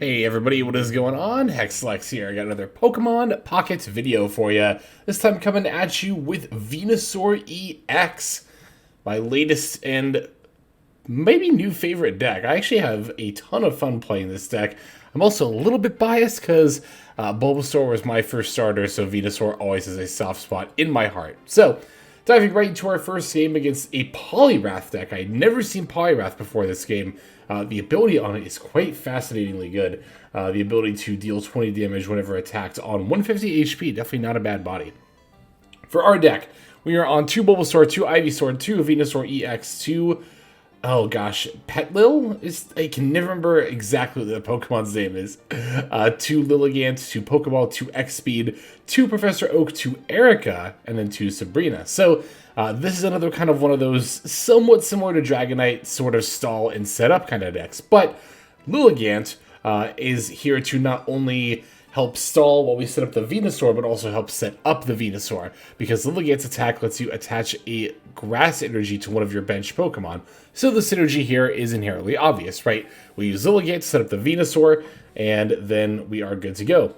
Hey everybody, what is going on? Hexlex here. I got another Pokemon Pocket video for you. This time coming at you with Venusaur EX, my latest and maybe new favorite deck. I actually have a ton of fun playing this deck. I'm also a little bit biased because Bulbasaur was my first starter, so Venusaur always has a soft spot in my heart. So, diving right into our first game against a Poliwrath deck. I'd never seen Poliwrath before this game. The ability on it is quite fascinatingly good. The ability to deal 20 damage whenever attacked on 150 HP, definitely not a bad body. For our deck, we are on 2 Bulbasaur, 2 Ivysaur, 2 Venusaur EX, 2... Oh gosh, Petlil? I can never remember exactly what the Pokemon's name is. 2 Lilligant, 2 Pokeball, 2 X-Speed, 2 Professor Oak, 2 Erica, and then 2 Sabrina. So this is another kind of one of those somewhat similar to Dragonite sort of stall and setup kind of decks. But Lilligant is here to not only help stall while we set up the Venusaur, but also help set up the Venusaur, because Lilligant's attack lets you attach a grass energy to one of your bench Pokemon. So the synergy here is inherently obvious, right? We use Lilligant to set up the Venusaur, and then we are good to go.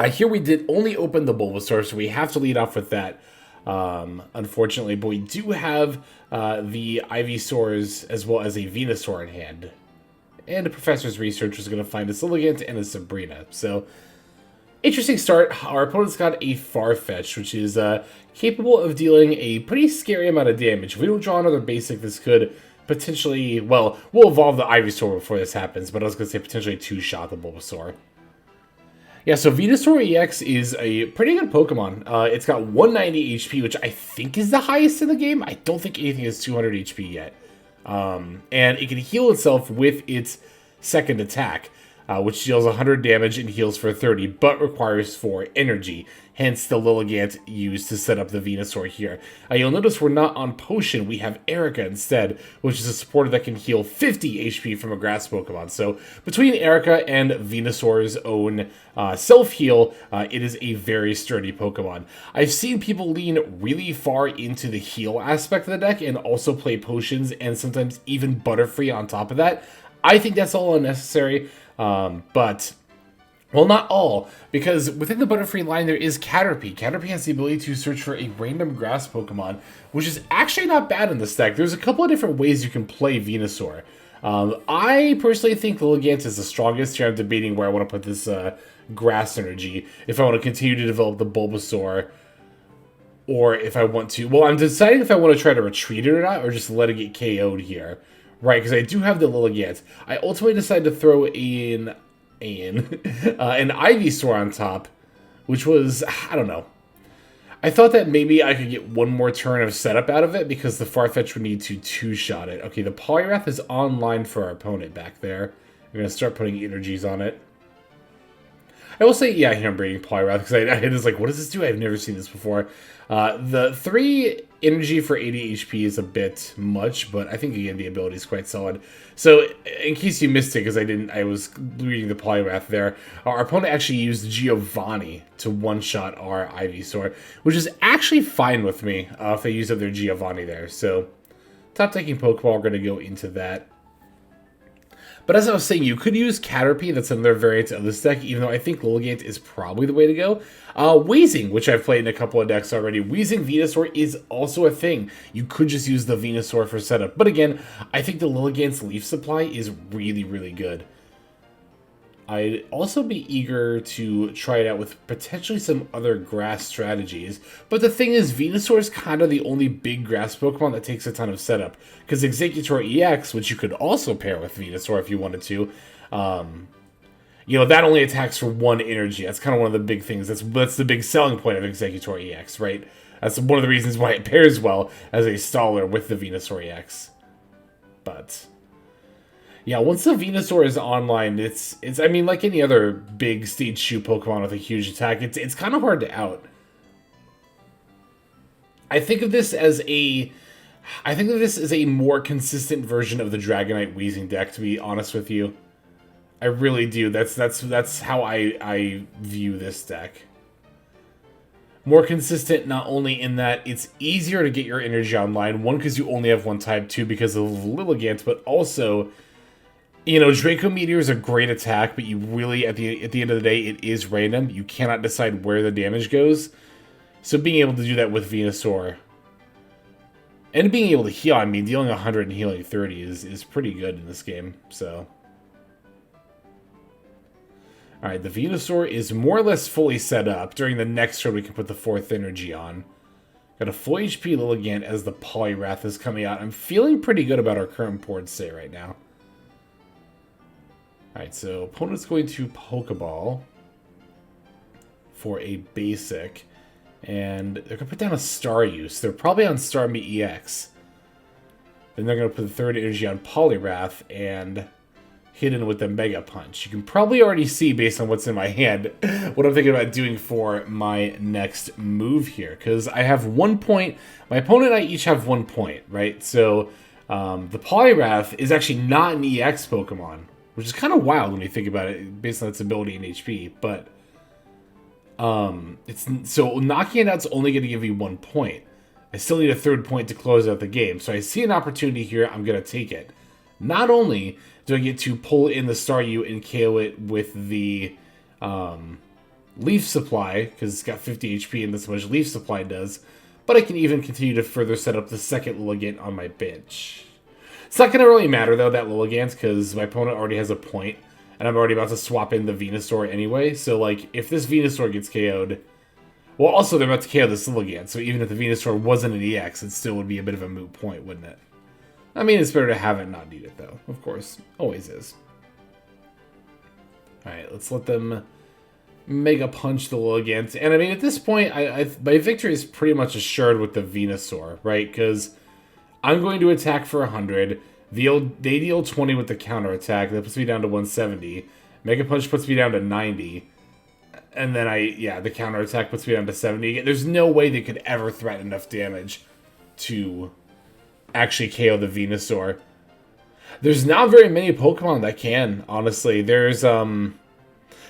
Here we did only open the Bulbasaur, so we have to lead off with that, unfortunately, but we do have the Ivysaurs as well as a Venusaur in hand. And the Professor's Research was going to find a Lilligant and a Sabrina. So, interesting start. Our opponent's got a Farfetch'd, which is capable of dealing a pretty scary amount of damage. If we don't draw another basic, this could potentially... Well, we'll evolve the Ivysaur before this happens, but I was going to say potentially two-shot the Bulbasaur. Yeah, so Venusaur EX is a pretty good Pokemon. It's got 190 HP, which I think is the highest in the game. I don't think anything has 200 HP yet. And it can heal itself with its second attack, which deals 100 damage and heals for 30, but requires 4 energy. Hence the Lilligant used to set up the Venusaur here. You'll notice we're not on Potion, we have Erica instead, which is a supporter that can heal 50 HP from a grass Pokemon. So between Erica and Venusaur's own self-heal, it is a very sturdy Pokemon. I've seen people lean really far into the heal aspect of the deck and also play Potions and sometimes even Butterfree on top of that. I think that's all unnecessary, but... Well, not all, because within the Butterfree line there is Caterpie. Caterpie has the ability to search for a random grass Pokemon, which is actually not bad in this deck. There's a couple of different ways you can play Venusaur. I personally think Lilligant is the strongest here. I'm debating where I want to put this grass energy. If I want to continue to develop the Bulbasaur, or if I want to... Well, I'm deciding if I want to try to retreat it or not, or just let it get KO'd here. Right, because I do have the Lilligant. I ultimately decided to throw in... an Ivysaur on top, which was, I don't know. I thought that maybe I could get one more turn of setup out of it because the Farfetch'd would need to two-shot it. Okay, the Poliwrath is online for our opponent back there. I'm going to start putting energies on it. I will say, yeah, here I'm bringing Poliwrath because I was like, what does this do? I've never seen this before. The 3 energy for 80 HP is a bit much, but I think, again, the ability is quite solid. So, in case you missed it, because I was reading the Poliwrath there, our opponent actually used Giovanni to one-shot our Ivysaur, which is actually fine with me if they use up their Giovanni there. So, top-taking Pokeball, we're going to go into that. But as I was saying, you could use Caterpie, that's another variant of this deck, even though I think Lilligant is probably the way to go. Wheezing, which I've played in a couple of decks already. Wheezing Venusaur is also a thing. You could just use the Venusaur for setup. But again, I think the Lilligant's Leaf Supply is really, really good. I'd also be eager to try it out with potentially some other grass strategies. But the thing is, Venusaur is kind of the only big grass Pokemon that takes a ton of setup. Because Exeggutor EX, which you could also pair with Venusaur if you wanted to, you know, that only attacks for 1 energy. That's kind of one of the big things. That's the big selling point of Exeggutor EX, right? That's one of the reasons why it pairs well as a staller with the Venusaur EX. But... yeah, once the Venusaur is online, it's I mean, like any other big stage 2 Pokemon with a huge attack, it's kind of hard to out. I think of this as a more consistent version of the Dragonite Wheezing deck, to be honest with you. I really do. That's how I view this deck. More consistent, not only in that it's easier to get your energy online, 1, because you only have 1 type, 2, because of Lilligant, but also You know, Draco Meteor is a great attack, but you really, at the end of the day, it is random. You cannot decide where the damage goes. So being able to do that with Venusaur, and being able to heal, I mean, dealing 100 and healing 30 is pretty good in this game, so. Alright, the Venusaur is more or less fully set up. During the next turn, we can put the 4th energy on. Got a full HP Lilligant as the Poliwrath is coming out. I'm feeling pretty good about our current board state right now. Alright, so opponent's going to Pokeball for a basic. And they're going to put down a Star Use. They're probably on Starmie EX. Then they're going to put the 3rd energy on Poliwrath and hit in with the Mega Punch. You can probably already see, based on what's in my hand, what I'm thinking about doing for my next move here. Because I have 1 point. My opponent and I each have 1 point, right? So the Poliwrath is actually not an EX Pokemon, which is kind of wild when you think about it, based on its ability and HP. But so knocking it out's only going to give you 1 point. I still need a 3rd point to close out the game. So I see an opportunity here. I'm going to take it. Not only do I get to pull in the Staryu and KO it with the Leaf Supply, because it's got 50 HP and that's how much Leaf Supply does, but I can even continue to further set up the 2nd Lilligant on my bench. It's not going to really matter, though, that Lilligant, because my opponent already has a point, and I'm already about to swap in the Venusaur anyway, so, like, if this Venusaur gets KO'd... Well, also, they're about to KO this Lilligant, so even if the Venusaur wasn't an EX, it still would be a bit of a moot point, wouldn't it? I mean, it's better to have it and not need it, though. Of course. Always is. Alright, let's let them Mega Punch the Lilligant. And, I mean, at this point, my victory is pretty much assured with the Venusaur, right? Because I'm going to attack for 100. They deal 20 with the counter attack. That puts me down to 170. Mega Punch puts me down to 90. And then the counter attack puts me down to 70. There's no way they could ever threaten enough damage to actually KO the Venusaur. There's not very many Pokemon that can, honestly. There's, I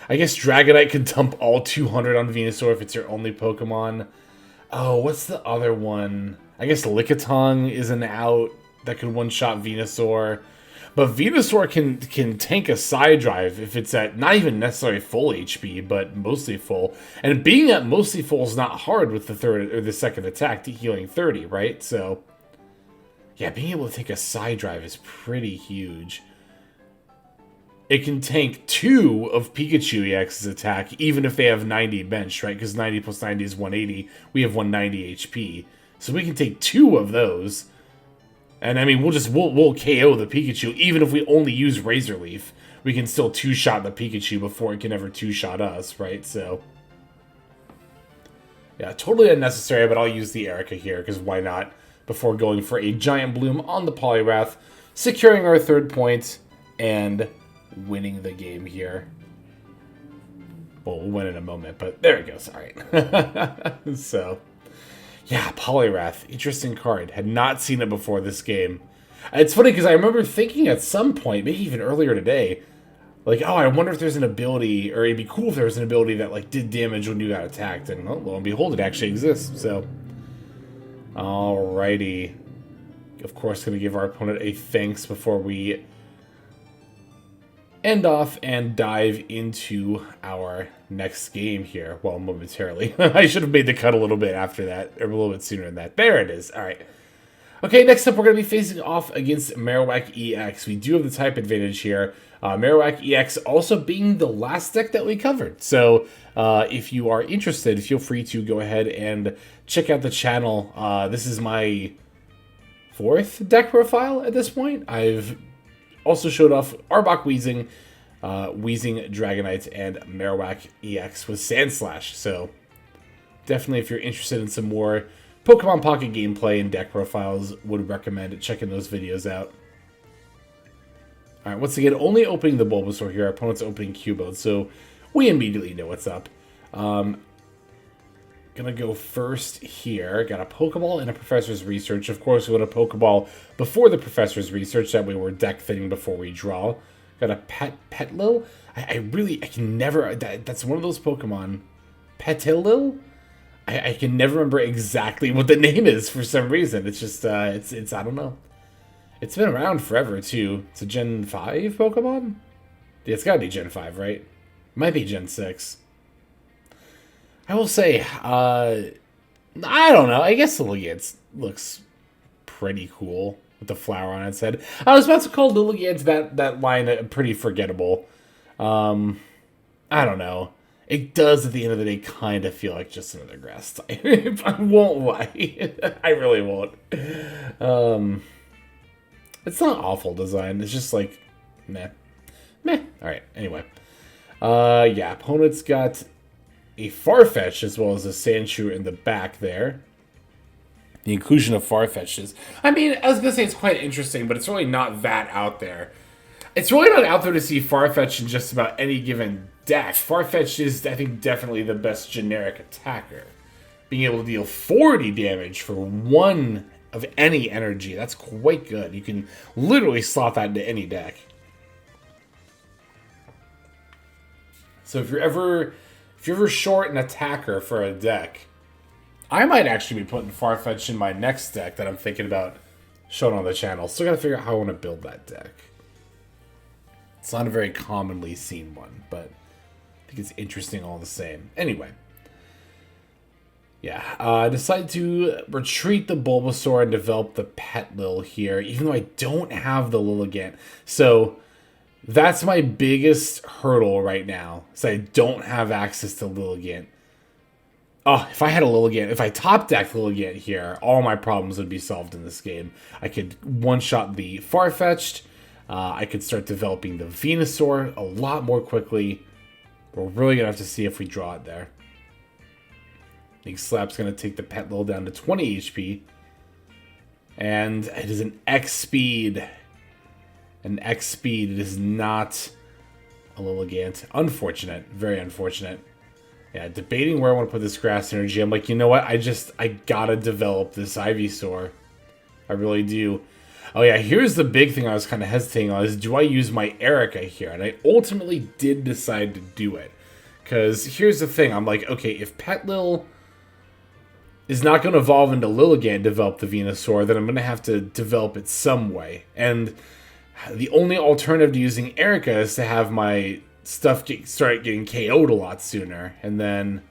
guess Dragonite could dump all 200 on Venusaur if it's your only Pokemon. Oh, what's the other one? I guess Lickitung is an out that could one-shot Venusaur. But Venusaur can tank a side drive if it's at not even necessarily full HP, but mostly full. And being at mostly full is not hard with the 3rd or the 2nd attack to healing 30, right? So yeah, being able to take a side drive is pretty huge. It can tank 2 of Pikachu EX's attack, even if they have 90 bench, right? Because 90 plus 90 is 180. We have 190 HP. So we can take 2 of those. And I mean, we'll KO the Pikachu, even if we only use Razor Leaf. We can still 2-shot the Pikachu before it can ever 2-shot us, right? So yeah, totally unnecessary, but I'll use the Erica here, because why not? Before going for a Giant Bloom on the Poliwrath, securing our 3rd point, and winning the game here. Well, we'll win in a moment, but there it goes. All right. So, yeah, Poliwrath. Interesting card. Had not seen it before this game. It's funny because I remember thinking at some point, maybe even earlier today, like, oh, I wonder if there's an ability, or it'd be cool if there was an ability that, like, did damage when you got attacked. And, oh, lo and behold, it actually exists. So, alrighty. Of course, going to give our opponent a thanks before we end off and dive into our next game here. Well, momentarily. I should have made the cut a little bit after that, or a little bit sooner than that. There it is. All right. Okay, next up, we're going to be facing off against Marowak EX. We do have the type advantage here. Marowak EX also being the last deck that we covered. So if you are interested, feel free to go ahead and check out the channel. This is my 4th deck profile at this point. I've also showed off Arbok Weezing, Weezing Dragonite, and Marowak EX with Sandslash. So definitely, if you're interested in some more Pokemon Pocket gameplay and deck profiles, would recommend checking those videos out. Alright, once again, only opening the Bulbasaur here. Our opponent's opening Cubone, so we immediately know what's up. Gonna go first here. Got a Pokeball and a Professor's Research. Of course, we want a Pokeball before the Professor's Research. That way we're deck fitting before we draw. Got a Petlil. I can never... That's one of those Pokemon. Petilil? I can never remember exactly what the name is for some reason. It's just, it's I don't know. It's been around forever, too. It's a Gen 5 Pokemon? Yeah, it's gotta be Gen 5, right? Might be Gen 6. I will say, I don't know. I guess the Lilligant looks pretty cool with the flower on its head. I was about to call Lilligant that line pretty forgettable. I don't know. It does, at the end of the day, kind of feel like just another grass type. I won't lie. I really won't. It's not awful design. It's just like, meh. Meh. Alright, anyway. Yeah, opponent's got a Farfetch as well as a Sandshrew in the back there. The inclusion of Farfetches. I mean, I was going to say it's quite interesting, but it's really not that out there. It's really not out there to see Farfetch in just about any given deck. Farfetch is, I think, definitely the best generic attacker. Being able to deal 40 damage for 1 of any energy, that's quite good. You can literally slot that into any deck. So if you're ever short an attacker for a deck, I might actually be putting Farfetch in my next deck that I'm thinking about showing on the channel. Still gotta figure out how I want to build that deck. It's not a very commonly seen one, but I think it's interesting all the same. Anyway. Yeah, I decided to retreat the Bulbasaur and develop the Petlil here, even though I don't have the Lilligant. So that's my biggest hurdle right now, is I don't have access to Lilligant. Oh, if I had a Lilligant, if I top decked Lilligant here, all my problems would be solved in this game. I could one-shot the Farfetch'd. I could start developing the Venusaur a lot more quickly. We're really going to have to see if we draw it there. I think Slap's going to take the Petlil down to 20 HP. And it is an X speed. An X speed. It is not a Lilligant. Unfortunate. Very unfortunate. Yeah, debating where I want to put this grass energy. I'm like, you know what? I gotta develop this Ivysaur. I really do. Oh yeah, here's the big thing I was kind of hesitating on is, do I use my Erica here? And I ultimately did decide to do it. Because here's the thing. I'm like, okay, if Petlil is not going to evolve into Lilligant and develop the Venusaur, then I'm going to have to develop it some way. And the only alternative to using Erica is to have my stuff start getting KO'd a lot sooner. And then,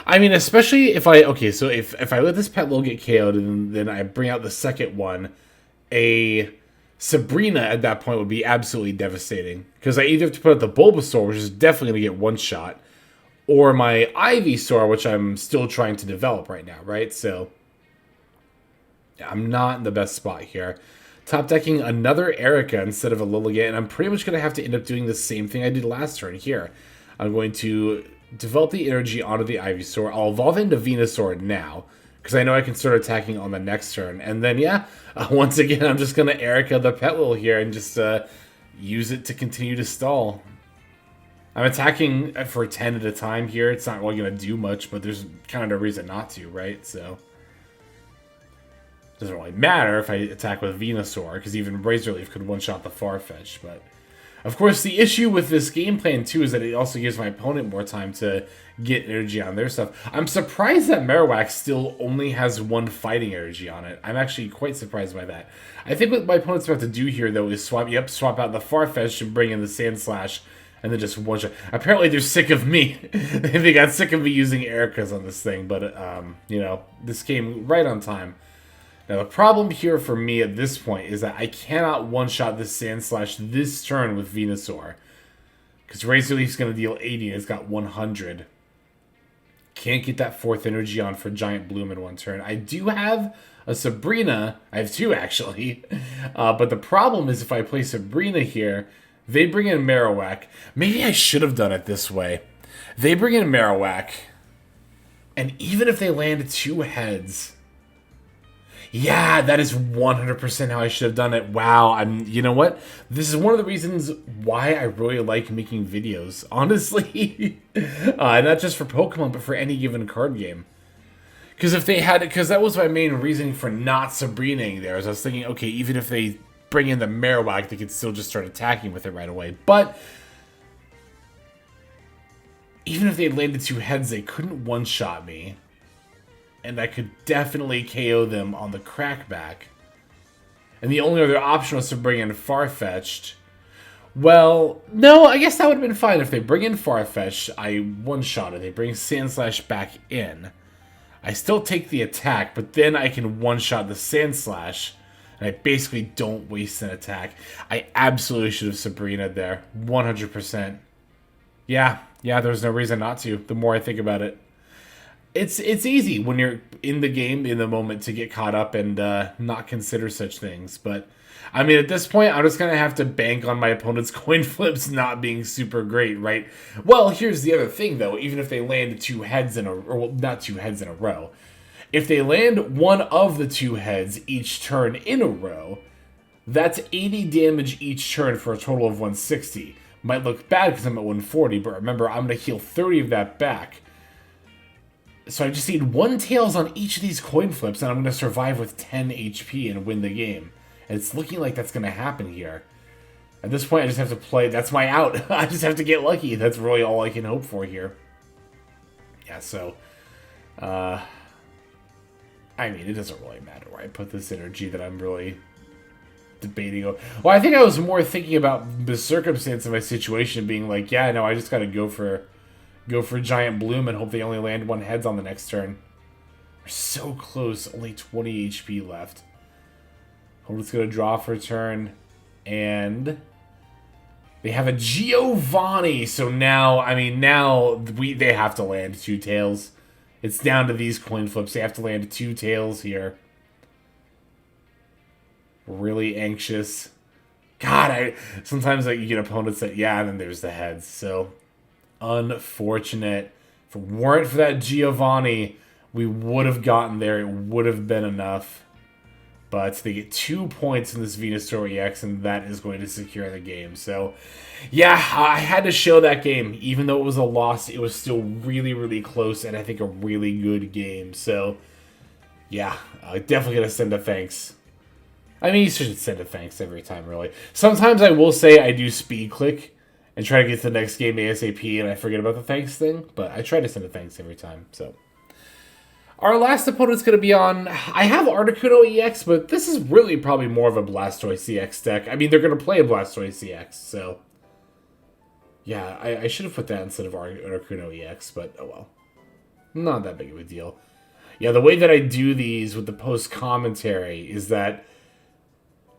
I mean, especially if I, okay, so if I let this Petlil get KO'd and then I bring out the second one, a Sabrina at that point would be absolutely devastating. Because I either have to put out the Bulbasaur, which is definitely going to get one shot, or my Ivysaur, which I'm still trying to develop right now, right? So, yeah, I'm not in the best spot here. Top decking another Erica instead of a Lilligant, and I'm pretty much going to have to end up doing the same thing I did last turn here. I'm going to develop the energy onto the Ivysaur. I'll evolve into Venusaur now, because I know I can start attacking on the next turn. And then, yeah, once again, I'm just going to Erica the Petlil here and just use it to continue to stall. I'm attacking for 10 at a time here. It's not really going to do much, but there's kind of no reason not to, right? So it doesn't really matter if I attack with Venusaur, because even Razor Leaf could one-shot the Farfetch. But, of course, the issue with this game plan, too, is that it also gives my opponent more time to get energy on their stuff. I'm surprised that Marowak still only has 1 fighting energy on it. I'm actually quite surprised by that. I think what my opponent's about to do here, though, is swap out the Farfetch and bring in the Sandslash, and then just one shot. Apparently they're sick of me. They got sick of me using Ericas on this thing, but, you know, this came right on time. Now, the problem here for me at this point is that I cannot one-shot this Sandslash this turn with Venusaur. Because Razor Leaf's going to deal 80 and it's got 100. Can't get that 4th energy on for Giant Bloom in 1 turn. I do have a Sabrina. I have 2, actually. But the problem is if I play Sabrina here, they bring in Marowak. Maybe I should have done it this way. They bring in Marowak, and even if they land 2 heads, yeah, that is 100% how I should have done it. Wow, you know what? This is one of the reasons why I really like making videos, honestly. Not just for Pokemon, but for any given card game. Because that was my main reason for not Sabrinaing there. Is I was thinking, okay, even if they bring in the Marowak, they could still just start attacking with it right away. But even if they landed 2 heads, they couldn't one-shot me. And I could definitely KO them on the crackback. And the only other option was to bring in Farfetch'd. Well, no, I guess that would have been fine. If they bring in Farfetch'd, I one-shot it. They bring Sandslash back in. I still take the attack, but then I can one-shot the Sandslash, and I basically don't waste an attack. I absolutely should have Sabrina there. 100%. Yeah, there's no reason not to, the more I think about it. It's easy when you're in the game, in the moment, to get caught up and not consider such things. But, I mean, at this point, I'm just going to have to bank on my opponent's coin flips not being super great, right? Well, here's the other thing, though. Even if they land two heads in a... Or, well, not two heads in a row. If they land one of the two heads each turn in a row, that's 80 damage each turn for a total of 160. Might look bad because I'm at 140, but remember, I'm going to heal 30 of that back. So I just need 1 tails on each of these coin flips, and I'm going to survive with 10 HP and win the game. And it's looking like that's going to happen here. At this point, I just have to play. That's my out. I just have to get lucky. That's really all I can hope for here. Yeah, so... I mean, it doesn't really matter where I put this energy that I'm really debating. Well, I think I was more thinking about the circumstance of my situation being like, yeah, no, I just got to go for Giant Bloom and hope they only land 1 heads on the next turn. We're so close. Only 20 HP left. Opponent's going to draw for a turn. And they have a Giovanni. So now, I mean, they have to land 2 tails. It's down to these coin flips. They have to land 2 tails here. Really anxious. God, sometimes you get opponents that, yeah, and then there's the heads. So... unfortunate. If it weren't for that Giovanni, we would have gotten there. It would have been enough. But they get 2 points in this Venusaur EX, and that is going to secure the game. So, yeah, I had to show that game. Even though it was a loss, it was still really, really close, and I think a really good game. So, yeah, definitely going to send a thanks. I mean, you should send a thanks every time, really. Sometimes I will say I do speed click and try to get to the next game ASAP, and I forget about the thanks thing, but I try to send a thanks every time, so. Our last opponent's going to be on... I have Articuno EX, but this is really probably more of a Blastoise EX deck. I mean, they're going to play a Blastoise EX, so... yeah, I should have put that instead of Articuno EX, but oh well. Not that big of a deal. Yeah, the way that I do these with the post-commentary is that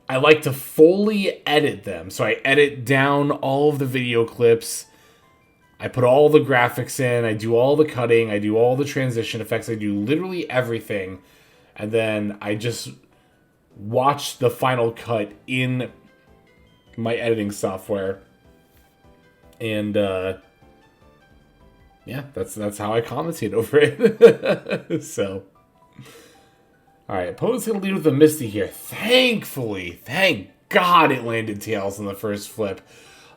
I like to fully edit them. So I edit down all of the video clips. I put all the graphics in. I do all the cutting. I do all the transition effects. I do literally everything. And then I just watch the final cut in my editing software. And, yeah, that's how I commentate over it. So... alright, opponent's going to lead with a Misty here. Thankfully, thank God it landed tails on the first flip.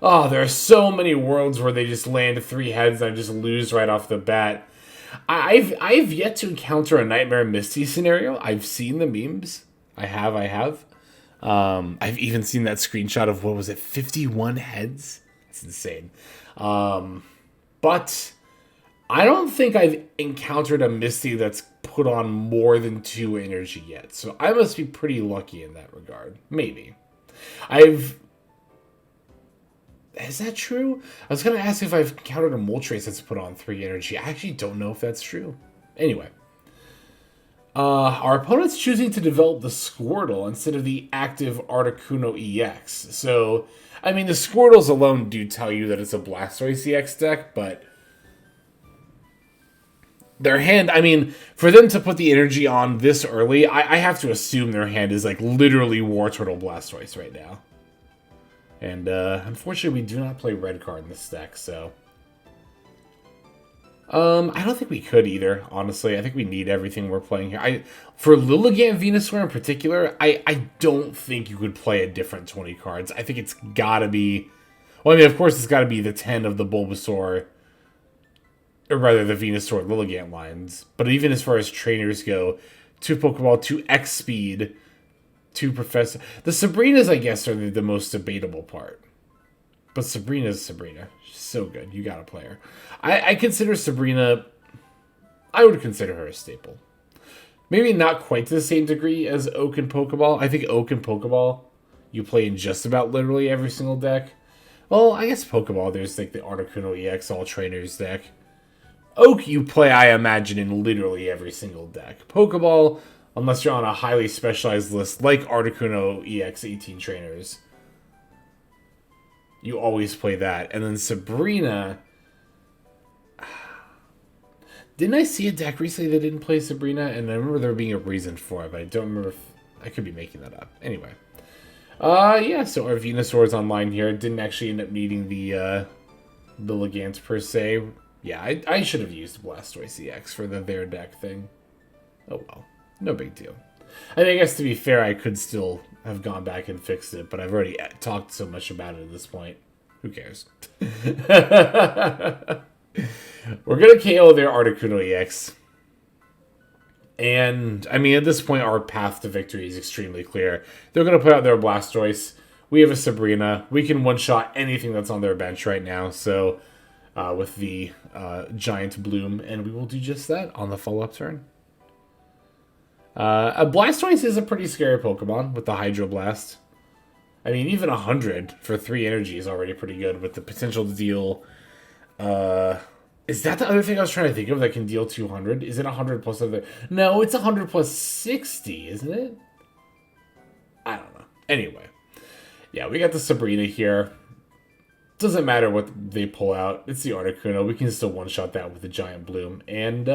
Oh, there are so many worlds where they just land 3 heads and I just lose right off the bat. I've yet to encounter a Nightmare Misty scenario. I've seen the memes. I have. I've even seen that screenshot of, what was it, 51 heads? It's insane. But I don't think I've encountered a Misty that's put on more than 2 energy yet. So I must be pretty lucky in that regard. Maybe. Is that true? I was going to ask if I've encountered a Moltres that's put on 3 energy. I actually don't know if that's true. Anyway. Our opponent's choosing to develop the Squirtle instead of the active Articuno EX. So, I mean, the Squirtles alone do tell you that it's a Blastoise EX deck, but... their hand, I mean, for them to put the energy on this early, I have to assume their hand is, like, literally War Turtle Blastoise right now. And, unfortunately, we do not play red card in this deck, so... I don't think we could either, honestly. I think we need everything we're playing here. For Lilligant Venusaur in particular, I don't think you could play a different 20 cards. I think it's gotta be... well, I mean, of course, it's gotta be the 10 of the Bulbasaur... or rather, the Venusaur Lilligant lines. But even as far as trainers go, 2 Pokeball, 2 X Speed, 2 Professor... the Sabrinas, I guess, are the most debatable part. But Sabrina's Sabrina. She's so good. You gotta play her. I consider Sabrina... I would consider her a staple. Maybe not quite to the same degree as Oak and Pokeball. I think Oak and Pokeball you play in just about literally every single deck. Well, I guess Pokeball, there's like the Articuno EX All Trainers deck. Oak you play, I imagine, in literally every single deck. Pokeball, unless you're on a highly specialized list like Articuno EX 18 Trainers, you always play that. And then Sabrina... Didn't I see a deck recently that didn't play Sabrina? And I remember there being a reason for it, but I don't remember if... I could be making that up. Anyway. Yeah, so our Venusaur is online here. Didn't actually end up needing the Lilligant per se. Yeah, I should have used Blastoise EX for their deck thing. Oh well. No big deal. I mean, I guess to be fair, I could still have gone back and fixed it, but I've already talked so much about it at this point. Who cares? We're going to KO their Articuno EX. And, I mean, at this point, our path to victory is extremely clear. They're going to put out their Blastoise. We have a Sabrina. We can one-shot anything that's on their bench right now. So, with the Giant Bloom. And we will do just that on the follow-up turn. A Blastoise is a pretty scary Pokemon with the Hydro Blast. I mean, even 100 for 3 energy is already pretty good with the potential to deal... is that the other thing I was trying to think of that can deal 200? Is it 100 plus other... No, it's 100 plus 60, isn't it? I don't know. Anyway. Yeah, we got the Sabrina here. Doesn't matter what they pull out. It's the Articuno. We can still one-shot that with the Giant Bloom. And,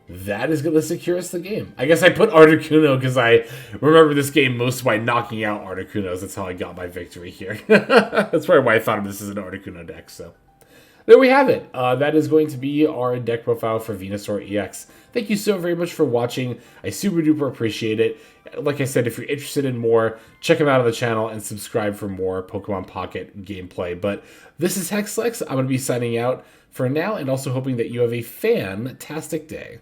that is going to secure us the game. I guess I put Articuno because I remember this game most by knocking out Articunos. That's how I got my victory here. That's probably why I thought of this as an Articuno deck, so... There we have it. That is going to be our deck profile for Venusaur EX. Thank you so very much for watching. I super duper appreciate it. Like I said, if you're interested in more, check them out on the channel and subscribe for more Pokemon Pocket gameplay. But this is Hexlex. I'm going to be signing out for now and also hoping that you have a fantastic day.